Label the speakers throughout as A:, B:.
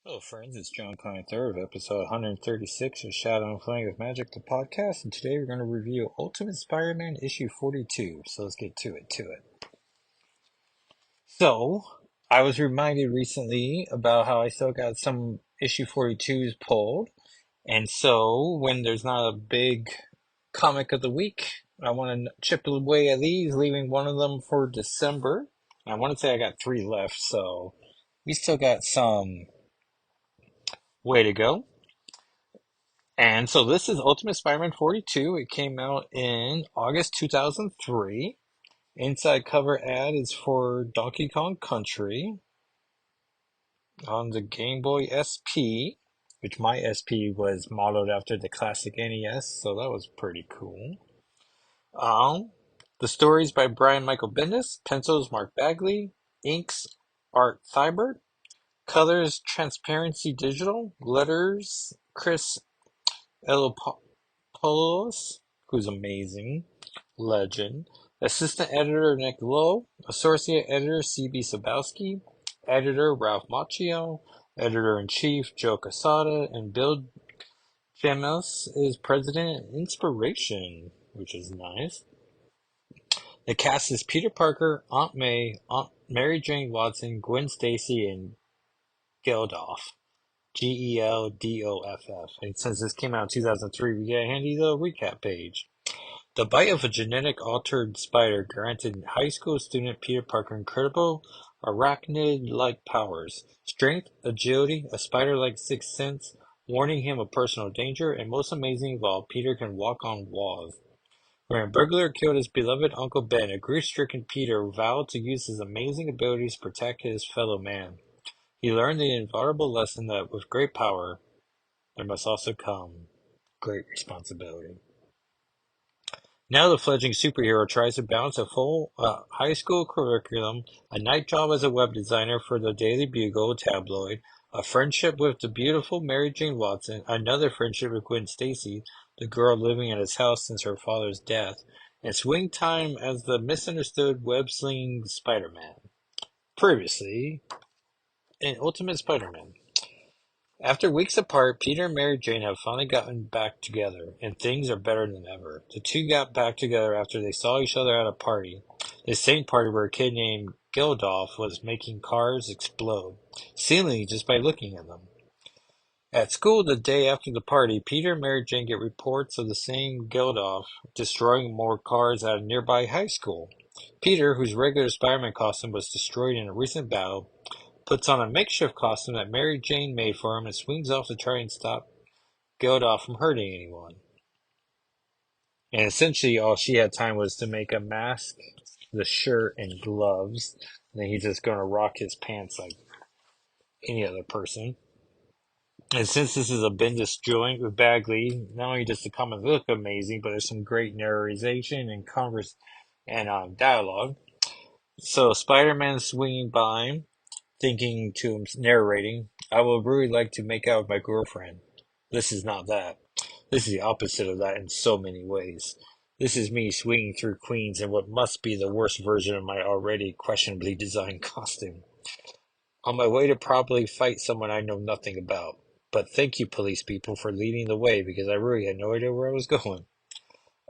A: Hello, friends. It's John Klein III of episode 136 of Shadow and Flame of Magic, the podcast. And today we're going to review Ultimate Spider-Man issue 42. So let's get to it. So, I was reminded recently about how I still got some issue 42s pulled. And so, when there's not a big comic of the week, I want to chip away at these, leaving one of them for December. I want to say I got 3 left, so we still got some way to go. And so this is Ultimate Spider-Man 42. It came out in August 2003. Inside cover ad is for Donkey Kong Country on the Game Boy SP, which my SP was modeled after the classic NES, so that was pretty cool. Um, the stories by Brian Michael Bendis, pencils Mark Bagley, inks Art Thibert, colors Transparency Digital, letters Chris Elopoulos, who's amazing, legend. Assistant editor Nick Lowe, associate editor C.B. Sabowski, editor Ralph Macchio, editor-in-chief Joe Quesada, and Bill Chamos is president and inspiration, which is nice. The cast is Peter Parker, Aunt May, Aunt Mary Jane Watson, Gwen Stacy, and Geldof. Geldoff. And since this came out in 2003, we get a handy little recap page. The bite of a genetic altered spider granted high school student Peter Parker incredible arachnid-like powers, strength, agility, a spider-like sixth sense, warning him of personal danger, and most amazing of all, Peter can walk on walls. When a burglar killed his beloved Uncle Ben, a grief-stricken Peter vowed to use his amazing abilities to protect his fellow man. He learned the invaluable lesson that with great power, there must also come great responsibility. Now the fledgling superhero tries to balance a full high school curriculum, a night job as a web designer for the Daily Bugle tabloid, a friendship with the beautiful Mary Jane Watson, another friendship with Gwen Stacy, the girl living at his house since her father's death, and swing time as the misunderstood web-slinging Spider-Man. Previously, in Ultimate Spider-Man. After weeks apart, Peter and Mary Jane have finally gotten back together, and things are better than ever. The two got back together after they saw each other at a party. The same party where a kid named Geldof was making cars explode, seemingly just by looking at them. At school the day after the party, Peter and Mary Jane get reports of the same Geldof destroying more cars at a nearby high school. Peter, whose regular Spider-Man costume was destroyed in a recent battle, puts on a makeshift costume that Mary Jane made for him and swings off to try and stop Geldof from hurting anyone. And essentially all she had time was to make a mask, the shirt, and gloves. And then he's just going to rock his pants like any other person. And since this is a Bendis joint with Bagley, not only does the comic look amazing, but there's some great narration and dialogue. So Spider-Man swinging by, thinking to him, narrating, I would really like to make out with my girlfriend. This is not that. This is the opposite of that in so many ways. This is me swinging through Queens in what must be the worst version of my already questionably designed costume. On my way to probably fight someone I know nothing about. But thank you, police people, for leading the way because I really had no idea where I was going.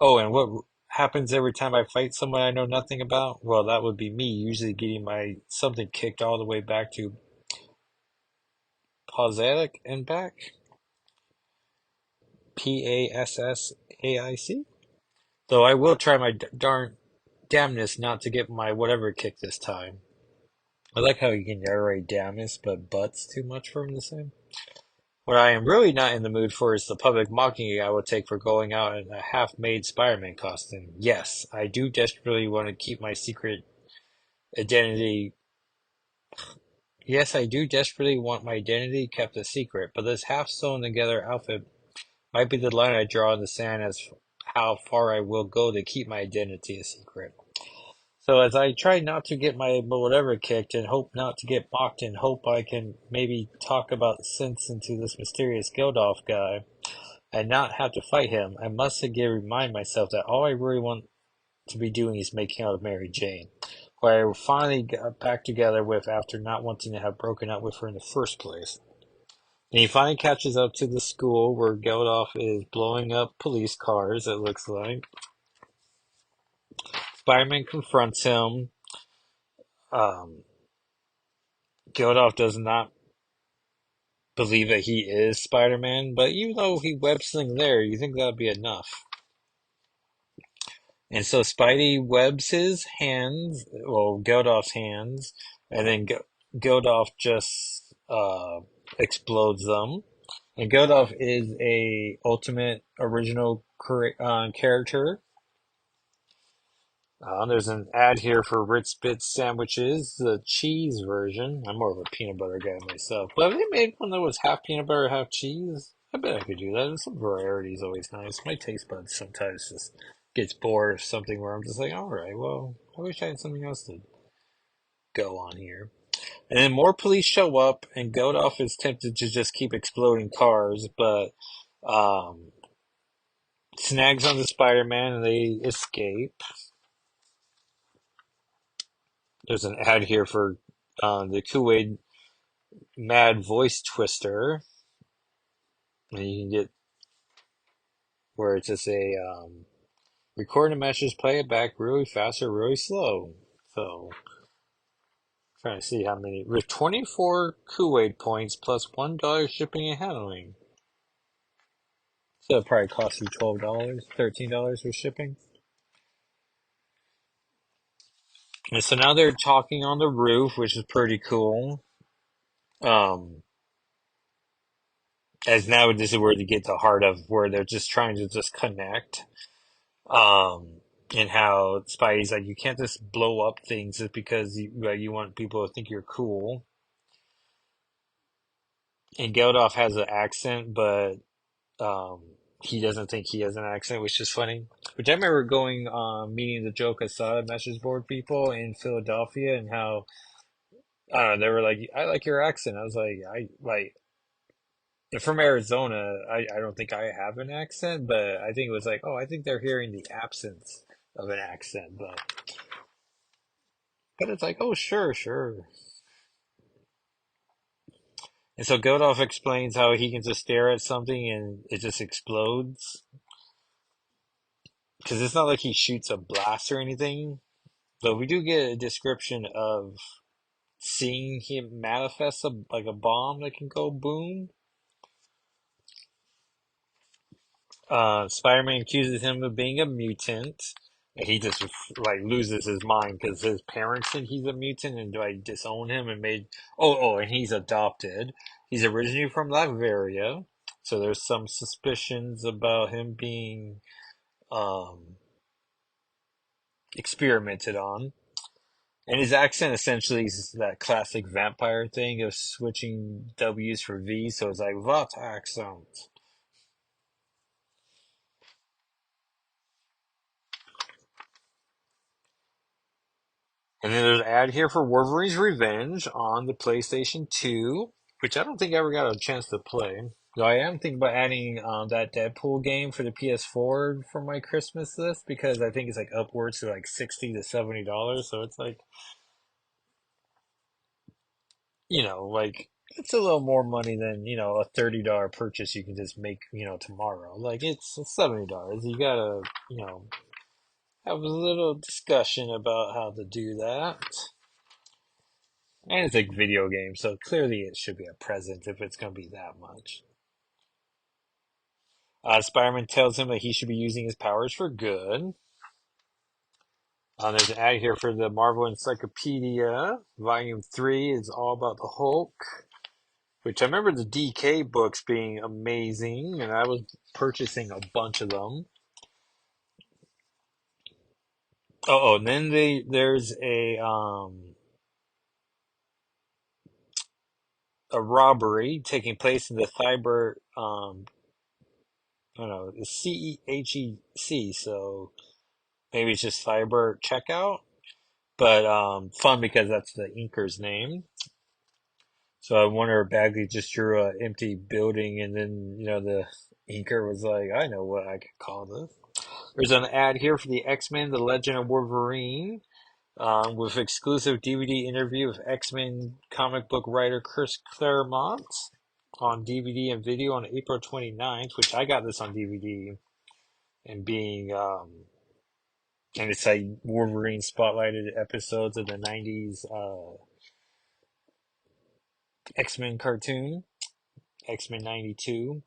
A: Oh, and what happens every time I fight someone I know nothing about? Well, that would be me usually getting my something kicked all the way back to Pausaic and back. Passaic. Though I will try my darn damnedest not to get my whatever kick this time. I like how you can narrate damnedest, but butts too much for him to say. What I am really not in the mood for is the public mocking I will take for going out in a half-made Spider-Man costume. Yes, I do desperately want to keep my secret identity. Yes, I do desperately want my identity kept a secret, but this half-sewn-together outfit might be the line I draw in the sand as how far I will go to keep my identity a secret. So as I try not to get my whatever kicked and hope not to get mocked and hope I can maybe talk about sense into this mysterious Geldof guy and not have to fight him, I must again remind myself that all I really want to be doing is making out with Mary Jane, who I finally got back together with after not wanting to have broken up with her in the first place. And he finally catches up to the school where Geldof is blowing up police cars, it looks like. Spider-Man confronts him. Um, Geldof does not believe that he is Spider-Man, but even though he web sling there, you think that'd be enough. And so Spidey webs his hands, well, Geldof's hands, and then Geldof just explodes them. And Geldof is a ultimate original character. There's an ad here for Ritz Bits sandwiches, the cheese version. I'm more of a peanut butter guy myself. But if they made one that was half peanut butter, half cheese, I bet I could do that. And some variety is always nice. My taste buds sometimes just gets bored of something where I'm just like, all right, well, I wish I had something else to go on here. And then more police show up, and Geldof is tempted to just keep exploding cars, but um, snags on the Spider-Man and they escape. There's an ad here for the Kool-Aid Mad Voice Twister. And you can get where it's just a recording a message, play it back really fast or really slow. So, trying to see how many. With 24 Kool-Aid points plus $1 shipping and handling. So, it probably cost you $12, $13 for shipping. And so now they're talking on the roof, which is pretty cool. Um, as now this is where they get the heart of where they're just trying to just connect. And how Spidey's like, you can't just blow up things just because you want people to think you're cool. And Geldof has an accent, but um, he doesn't think he has an accent, which is funny. Which I remember going meeting the Joe Quesada message board people in Philadelphia, and how I don't know, they were like, I like your accent. I was like, I like from Arizona. I don't think I have an accent, but I think it was like, oh, I think they're hearing the absence of an accent, but it's like, oh, sure, sure. And so Geldof explains how he can just stare at something and it just explodes. Because it's not like he shoots a blast or anything, but we do get a description of seeing him manifest like a bomb that can go boom. Spider-Man accuses him of being a mutant. And he just like loses his mind because his parents think he's a mutant and like disown him and made and he's adopted. He's originally from Latveria, so there's some suspicions about him being um, experimented on. And his accent essentially is that classic vampire thing of switching W's for V's, so it's like what accent? And then there's an ad here for Wolverine's Revenge on the PlayStation 2, which I don't think I ever got a chance to play. Though I am thinking about adding that Deadpool game for the PS4 for my Christmas list because I think it's like upwards to like $60 to $70. So it's like, like it's a little more money than, a $30 purchase you can just make, tomorrow. Like it's $70. You gotta, have a little discussion about how to do that. And it's a video game, so clearly it should be a present if it's going to be that much. Spider-Man tells him that he should be using his powers for good. There's an ad here for the Marvel Encyclopedia. Volume 3 is all about the Hulk, which I remember the DK books being amazing, and I was purchasing a bunch of them. And then there's a robbery taking place in the Cyber I don't know, it's CEHEC, so maybe it's just Cyber Checkout, but fun because that's the inker's name. So I wonder if Bagley just drew an empty building and then, the inker was like, I know what I could call this. There's an ad here for the X-Men, The Legend of Wolverine, with exclusive DVD interview with X-Men comic book writer Chris Claremont. on DVD and video on April 29th, which I got this on DVD, and and it's like Wolverine spotlighted episodes of the 90s X-Men cartoon, X-Men 92.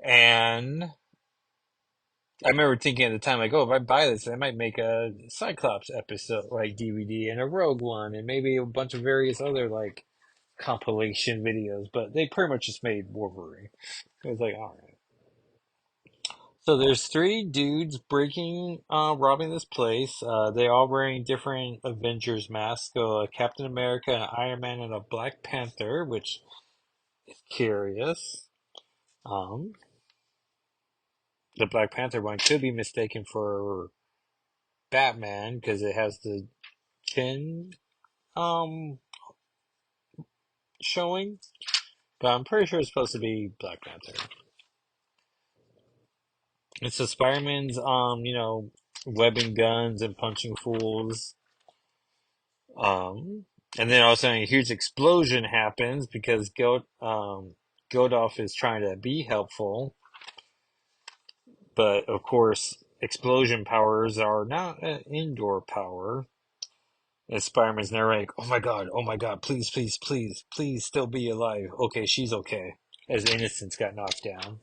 A: And I remember thinking at the time, like, oh, if I buy this, I might make a Cyclops episode, like DVD, and a Rogue one, and maybe a bunch of various other, like, compilation videos. But they pretty much just made Wolverine. It was like, all right. So there's three dudes robbing this place. They all wearing different Avengers masks. So Captain America, an Iron Man, and a Black Panther, which is curious. Um, the Black Panther one could be mistaken for Batman because it has the chin um showing, but I'm pretty sure it's supposed to be Black Panther. It's so Spider-Man's webbing guns and punching fools. And then all of a sudden a huge explosion happens because Geldof is trying to be helpful, but of course explosion powers are not an indoor power. And Spider-Man's there like, oh my God, please, please, please, please still be alive. Okay, she's okay. As Innocence got knocked down.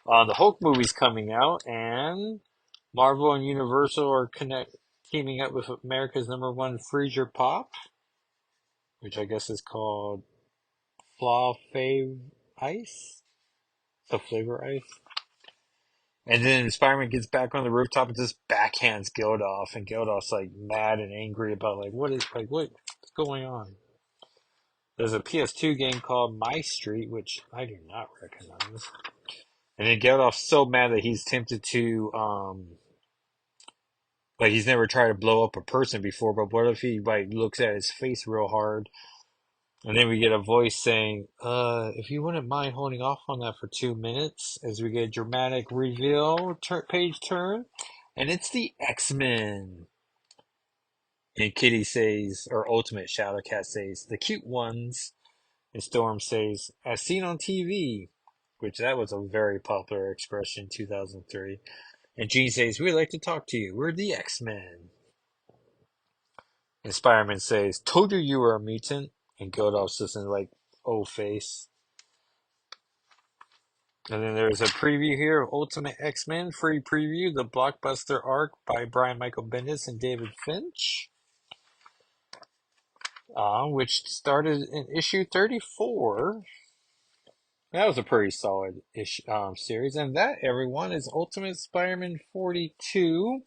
A: The Hulk movie's coming out, and Marvel and Universal are teaming up with America's number one freezer pop, which I guess is called Flaw Fav Ice? So flavor ice? And then Spider-Man gets back on the rooftop and just backhands Geldof, and Geldof's like mad and angry about like what's going on? There's a PS2 game called My Street, which I do not recognize. And then Geldof's so mad that he's tempted to like he's never tried to blow up a person before, but what if he like looks at his face real hard? And then we get a voice saying, if you wouldn't mind holding off on that for 2 minutes as we get a dramatic reveal page turn. And it's the X-Men. And Kitty says, or Ultimate Shadowcat says, the cute ones. And Storm says, as seen on TV. Which that was a very popular expression in 2003. And Jean says, we'd like to talk to you. We're the X-Men. And Spider-Man says, told you you were a mutant. And Godolph's just in like, oh face. And then there's a preview here of Ultimate X-Men, free preview, the blockbuster arc by Brian Michael Bendis and David Finch, which started in issue 34. That was a pretty solid series. And that, everyone, is Ultimate Spider-Man 42.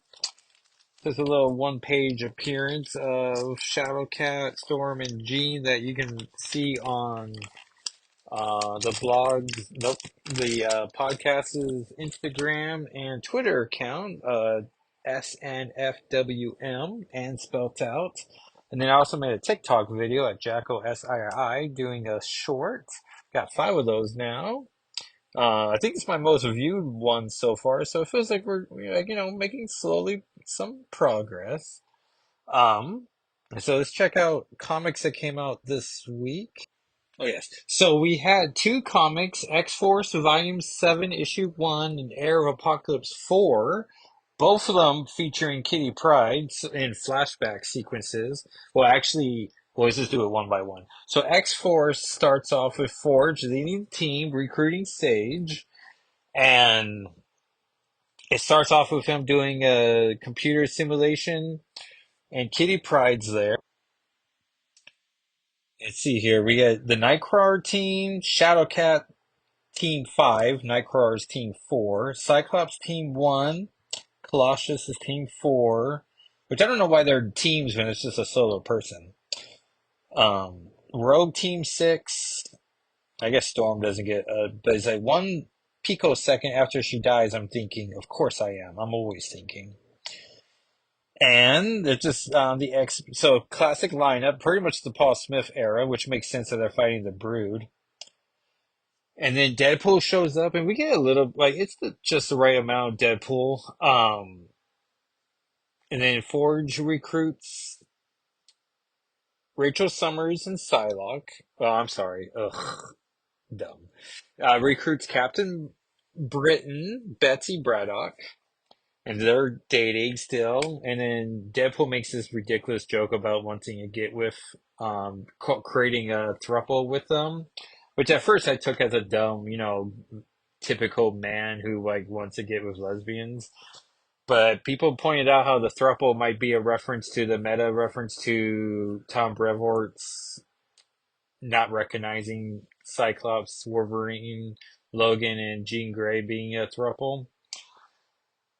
A: There's a little one-page appearance of Shadowcat, Storm, and Jean that you can see on the blog, nope, the podcast's Instagram and Twitter account, SNFWM, and spelt out. And then I also made a TikTok video at Jacko SII doing a short. Got 5 of those now. I think it's my most viewed one so far, so it feels like we're like, making slowly some progress. So let's check out comics that came out this week. Oh, yes. So we had 2 comics, X-Force Volume 7, Issue 1, and Heir of Apocalypse 4, both of them featuring Kitty Pryde in flashback sequences. Well, let's just do it one by one. So X-Force starts off with Forge leading the team, recruiting Sage, and it starts off with him doing a computer simulation, and Kitty Pryde's there. Let's see here. We got the Nightcrawler team, Shadowcat Team 5, Nightcrawler's Team 4, Cyclops Team 1, Colossus is Team 4, which I don't know why they're teams when it's just a solo person. Rogue Team 6, I guess Storm doesn't get, but it's like 1 picosecond after she dies, I'm thinking, of course I am. I'm always thinking. And it's just so classic lineup, pretty much the Paul Smith era, which makes sense that they're fighting the Brood. And then Deadpool shows up, and we get a little like just the right amount of Deadpool. And then Forge recruits Rachel Summers and Psylocke. Oh, I'm sorry. Ugh. dumb. Recruits Captain Britain, Betsy Braddock, and they're dating still. And then Deadpool makes this ridiculous joke about wanting to get with, creating a throuple with them, which at first I took as a dumb, typical man who like wants to get with lesbians. But people pointed out how the throuple might be a reference to the meta reference to Tom Brevoort's not recognizing Cyclops, Wolverine, Logan, and Jean Grey being a throuple,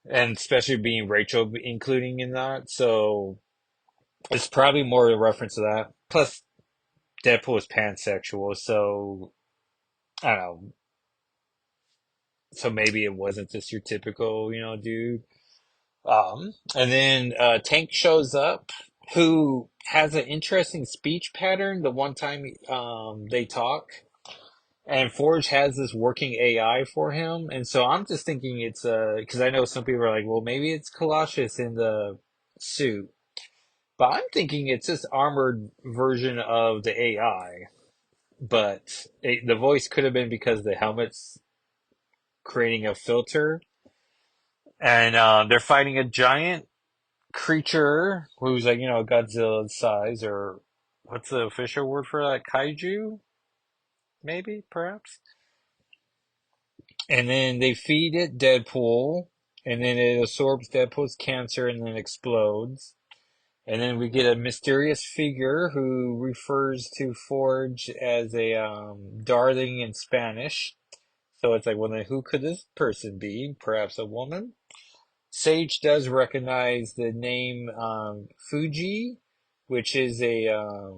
A: and especially being Rachel including in that. So it's probably more a reference to that. Plus, Deadpool is pansexual, so I don't know. So maybe it wasn't just your typical, dude. And then Tank shows up, who has an interesting speech pattern. The one time they talk, and Forge has this working AI for him, and so I'm just thinking it's because I know some people are like, well, maybe it's Colossus in the suit, but I'm thinking it's this armored version of the AI. But the voice could have been because the helmet's creating a filter, and they're fighting a giant creature who's like Godzilla size, or what's the official word for that? Kaiju, maybe, perhaps. And then they feed it Deadpool, and then it absorbs Deadpool's cancer and then explodes. And then we get a mysterious figure who refers to Forge as a darling in Spanish. So it's like, well, then who could this person be? Perhaps a woman? Sage does recognize the name Fuji, which is a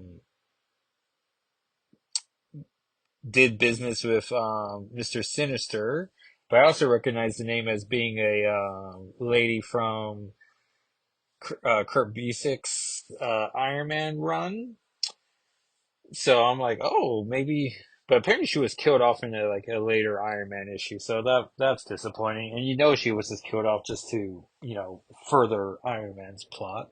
A: did business with Mr. Sinister, but I also recognize the name as being a lady from Kurt Busiek's Iron Man run. So I'm like, oh, maybe. But apparently she was killed off in like a later Iron Man issue, so that's disappointing. And she was just killed off just to further Iron Man's plot.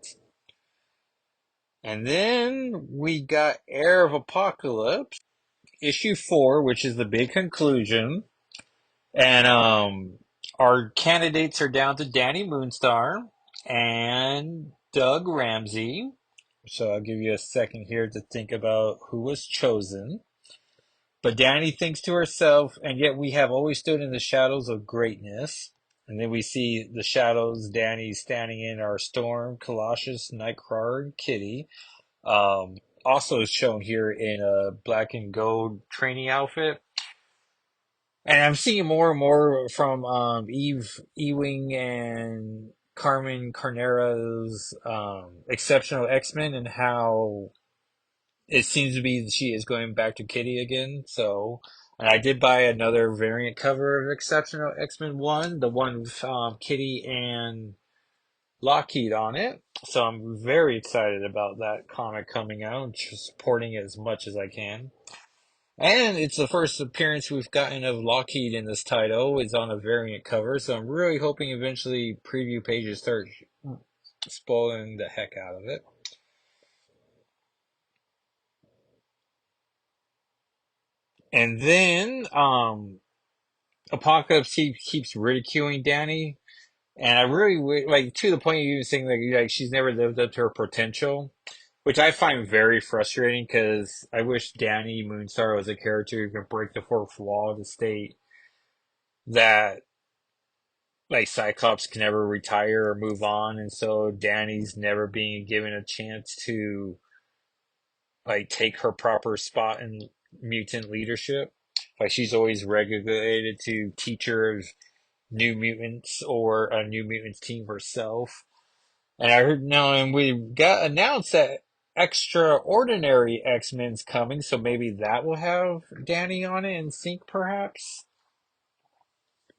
A: And then we got Heir of Apocalypse, issue 4, which is the big conclusion. And our candidates are down to Danny Moonstar and Doug Ramsey. So I'll give you a second here to think about who was chosen. But Danny thinks to herself, and yet we have always stood in the shadows of greatness. And then we see the shadows Danny standing in are Storm, Colossus, Nightcrawler, and Kitty. Also shown here in a black and gold training outfit. And I'm seeing more and more from Eve Ewing and Carmen Carnera's Exceptional X-Men, and how it seems to be she is going back to Kitty again. So, and I did buy another variant cover of Exceptional X-Men 1, the one with Kitty and Lockheed on it. So I'm very excited about that comic coming out and just supporting it as much as I can. And it's the first appearance we've gotten of Lockheed in this title. It's on a variant cover, so I'm really hoping eventually preview pages start spoiling the heck out of it. And then Apocalypse keeps ridiculing Danny, and I really like, to the point of even saying like she's never lived up to her potential, which I find very frustrating because I wish Danny Moonstar was a character who could break the fourth wall to state that like Cyclops can never retire or move on, and so Danny's never being given a chance to like take her proper spot in mutant leadership. Like she's always relegated to teacher of New Mutants or a New Mutants team herself. And I heard now, and we got announced that Extraordinary X-Men's coming, so maybe that will have Danny on it in sync, perhaps.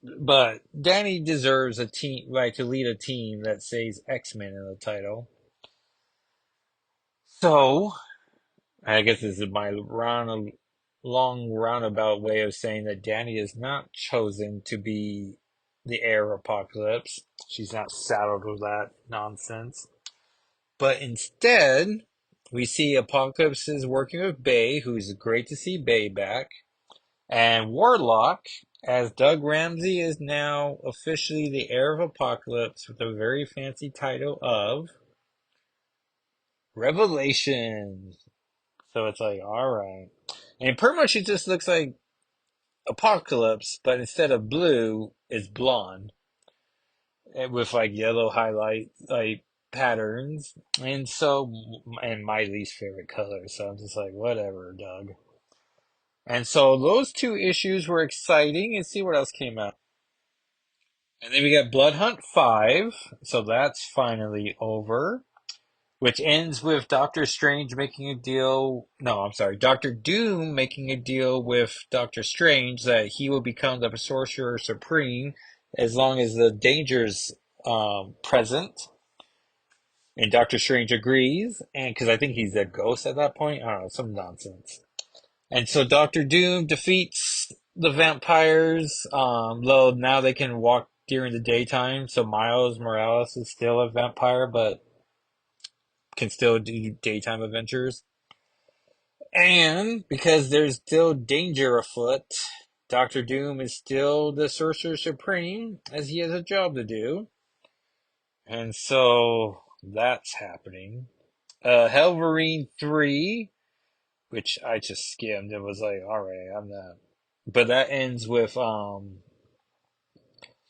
A: But Danny deserves a team, like to lead a team that says X-Men in the title. So I guess this is my long roundabout way of saying that Danny is not chosen to be the heir of Apocalypse. She's not saddled with that nonsense. But instead, we see Apocalypse is working with Bay, who's great to see Bay back. And Warlock, as Doug Ramsey, is now officially the heir of Apocalypse with a very fancy title of Revelation. So it's like, all right. And pretty much it just looks like Apocalypse, but instead of blue, it's blonde with like yellow highlight like patterns. And so, and my least favorite color. So I'm just like, whatever, Doug. And so those two issues were exciting. And see what else came out. And then we got Blood Hunt 5. So that's finally over. Which ends with Doctor Strange making a deal. No, I'm sorry. Doctor Doom making a deal with Doctor Strange that he will become the Sorcerer Supreme as long as the danger's present. And Doctor Strange agrees. And because I think he's a ghost at that point. I don't know, some nonsense. And so Doctor Doom defeats the vampires. Though now they can walk during the daytime. So Miles Morales is still a vampire, but can still do daytime adventures. And because there's still danger afoot, Doctor Doom is still the Sorcerer Supreme, as he has a job to do. And so that's happening. Helverine 3, which I just skimmed and was like, alright, I'm not. But that ends with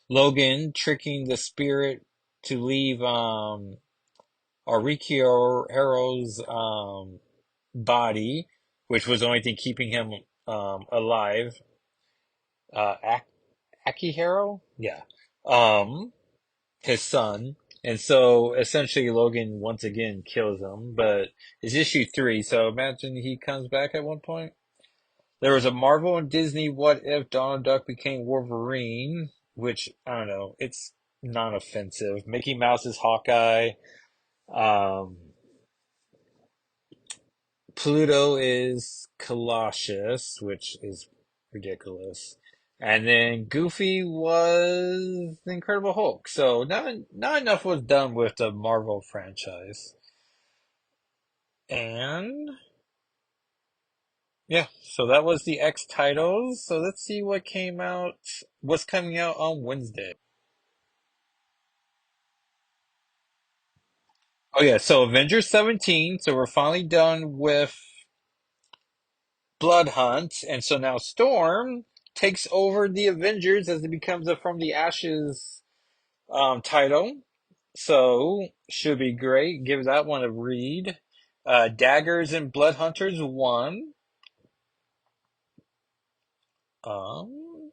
A: Logan tricking the spirit to leave Aurikio Harrow's body, which was the only thing keeping him alive. Akihiro? Yeah. Um, his son. And so essentially Logan once again kills him, but it's issue 3, so imagine he comes back at one point. There was a Marvel and Disney What If Donald Duck became Wolverine, which, I don't know, it's non-offensive. Mickey Mouse is Hawkeye. Um, Pluto is Colossus, which is ridiculous. And then Goofy was the Incredible Hulk. So not enough was done with the Marvel franchise. And yeah, so that was the X titles. So let's see what's coming out on Wednesday. Oh yeah, so Avengers 17. So we're finally done with Blood Hunt, and so now Storm takes over the Avengers as it becomes a From the Ashes title. So should be great. Give that one a read. Daggers and Blood Hunters 1. Um,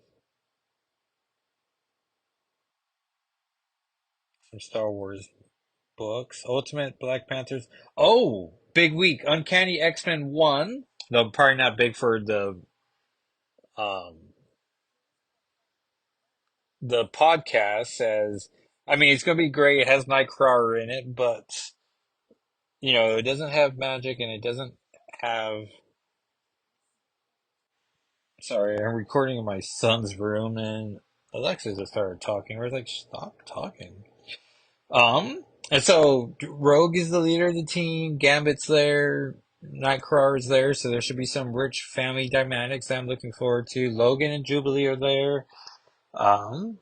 A: some Star Wars books. Ultimate Black Panthers. Oh, big week. Uncanny X-Men 1. Though probably not big for um the podcast says, I mean, it's going to be great. It has Nightcrawler in it, but, it doesn't have magic and it doesn't have. Sorry, I'm recording in my son's room and Alexa just started talking. We're like, stop talking. And so Rogue is the leader of the team. Gambit's there. Nightcrawler's there. So there should be some rich family dynamics that I'm looking forward to. Logan and Jubilee are there. Um,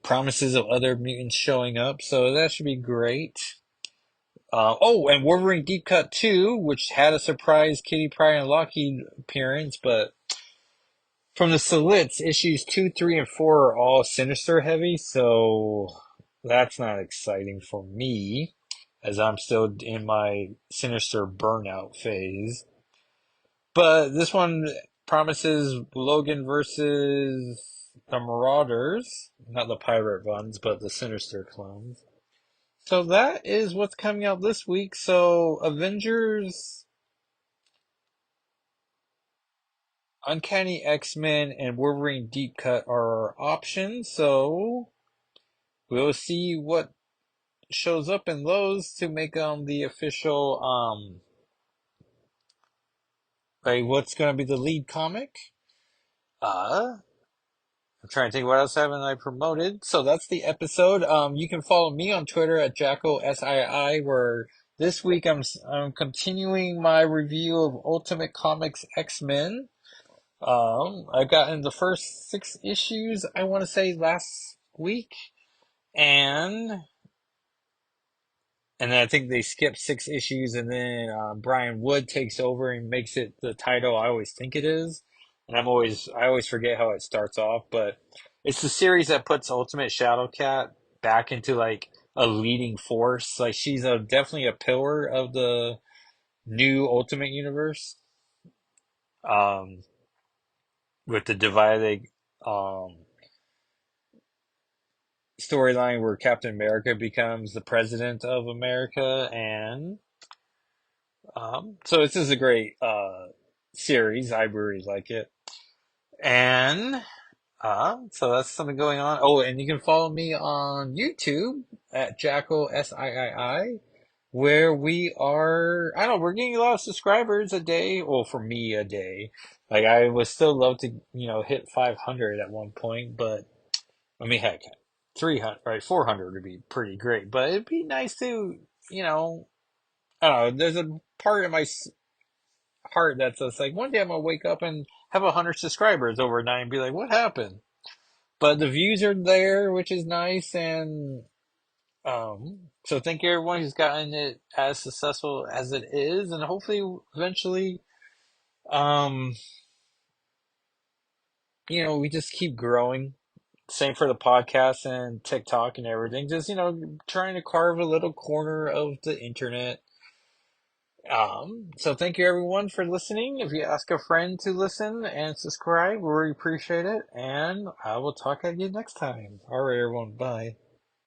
A: Promises of other mutants showing up. So that should be great. And Wolverine Deep Cut 2, which had a surprise Kitty Pryde and Lockheed appearance, but from the Slits, issues 2, 3, and 4 are all Sinister heavy, so that's not exciting for me, as I'm still in my Sinister burnout phase. But this one promises Logan versus the Marauders, not the pirate ones, but the Sinister clones. So that is what's coming out this week. So Avengers, Uncanny X-Men, and Wolverine Deep Cut are our options. So we'll see what shows up in those to make the official like what's going to be the lead comic. Uh I'm trying to think what else haven't I promoted. So that's the episode. You can follow me on Twitter at JackoSII, where this week I'm continuing my review of Ultimate Comics X-Men. I got in the first six issues, I want to say last week, and and then I think they skipped six issues, and then Brian Wood takes over and makes it the title I always think it is, and I always forget how it starts off, but it's the series that puts Ultimate Shadowcat back into like a leading force. Like she's definitely a pillar of the new Ultimate Universe. Um, with the divided storyline where Captain America becomes the president of America, and so this is a great series. I really like it, and so that's something going on. Oh, and you can follow me on YouTube at Jackal SIII, where we are. I don't know. We're getting a lot of subscribers a day. Well, for me, a day. Like I would still love to, hit 500 at one point, but I mean, heck, 300, right? 400 would be pretty great, but it'd be nice to, you know, I don't know. There's a part of my heart that's just like, one day I'm gonna wake up and have 100 subscribers overnight and be like, what happened? But the views are there, which is nice, and so thank you everyone who's gotten it as successful as it is, and hopefully, eventually, um, we just keep growing. Same for the podcast and TikTok and everything. Just, trying to carve a little corner of the internet. So thank you everyone for listening. If you ask a friend to listen and subscribe, we really appreciate it. And I will talk at you next time. All right, everyone. Bye.